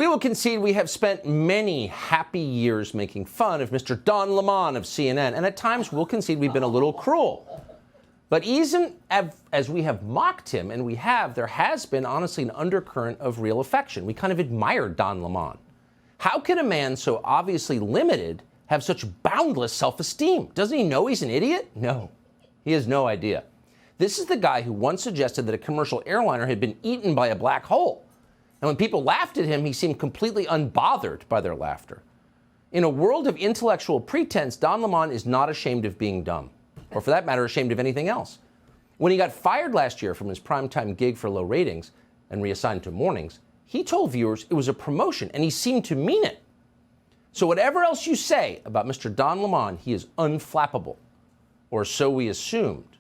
We will concede we have spent many happy years making fun of Mr. Don Lemon of CNN, and at times we'll concede we've been a little cruel. But even as we have mocked him, and we have, there has been honestly an undercurrent of real affection. We kind of admire Don Lemon. How can a man so obviously limited have such boundless self-esteem? Doesn't he know he's an idiot? No, he has no idea. This is the guy who once suggested that a commercial airliner had been eaten by a black hole. And when people laughed at him, he seemed completely unbothered by their laughter. In a world of intellectual pretense, Don Lemon is not ashamed of being dumb, or for that matter, ashamed of anything else. When he got fired last year from his primetime gig for low ratings and reassigned to mornings, he told viewers it was a promotion, and he seemed to mean it. So whatever else you say about Mr. Don Lemon, he is unflappable, or so we assumed.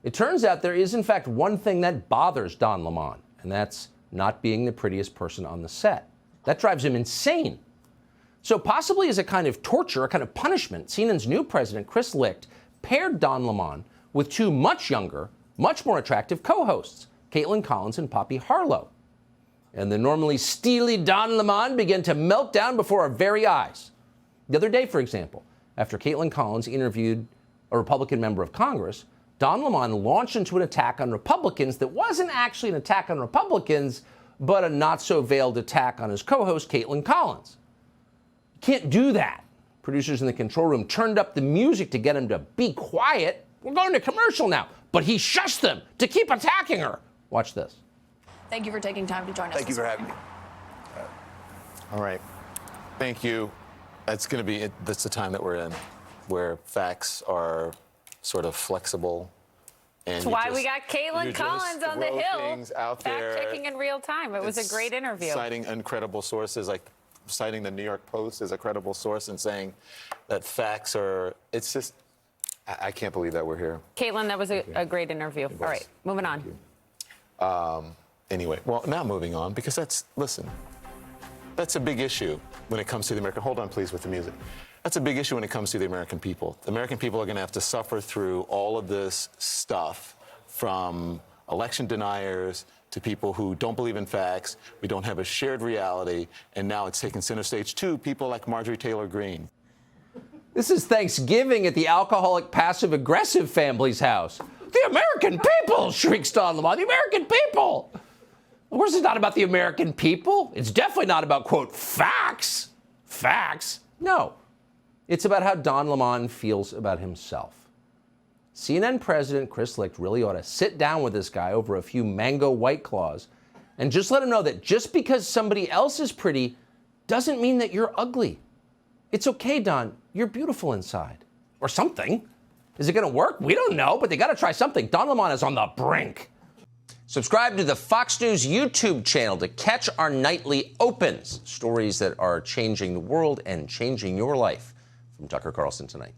It turns out there is, in fact, one thing that bothers Don Lemon, and that's not being the prettiest person on the set. That drives him insane. So possibly as a kind of torture, a kind of punishment, CNN's new president, Chris Licht, paired Don Lemon with two much younger, much more attractive co-hosts, Caitlin Collins and Poppy Harlow. And the normally steely Don Lemon began to melt down before our very eyes. The other day, for example, after Caitlin Collins interviewed a Republican member of Congress, Don Lemon launched into an attack on Republicans that wasn't actually an attack on Republicans, but a not-so-veiled attack on his co-host, Caitlin Collins. You can't do that. Producers in the control room turned up the music to get him to be quiet. We're going to commercial now. But he shushed them to keep attacking her. Watch this. Thank you for taking time to join us. Thank you for having me. All right. Thank you. That's going to be it. That's the time that we're in, where facts are sort of flexible. And that's why we got Caitlin Collins on the Hill, fact-checking in real time. It was a great interview. Citing incredible sources, like citing the New York Post as a credible source and saying that facts are, it's just, I can't believe that we're here. Caitlin, that was a great interview. All right, moving on. Anyway, well, now moving on, because that's a big issue when it comes to the American, hold on please with the music. That's a big issue when it comes to the American people. The American people are going to have to suffer through all of this stuff, from election deniers to people who don't believe in facts. We don't have a shared reality, and now it's taken center stage to people like Marjorie Taylor Greene. This is Thanksgiving at the alcoholic passive-aggressive family's house. The American people, shrieks Don Lemon. The American people. Of course, it's not about the American people. It's definitely not about, quote, facts. Facts? No. It's about how Don Lemon feels about himself. CNN President Chris Licht really ought to sit down with this guy over a few mango White Claws and just let him know that just because somebody else is pretty doesn't mean that you're ugly. It's okay, Don. You're beautiful inside. Or something. Is it going to work? We don't know, but they got to try something. Don Lemon is on the brink. Subscribe to the Fox News YouTube channel to catch our nightly opens, stories that are changing the world and changing your life. From Tucker Carlson Tonight.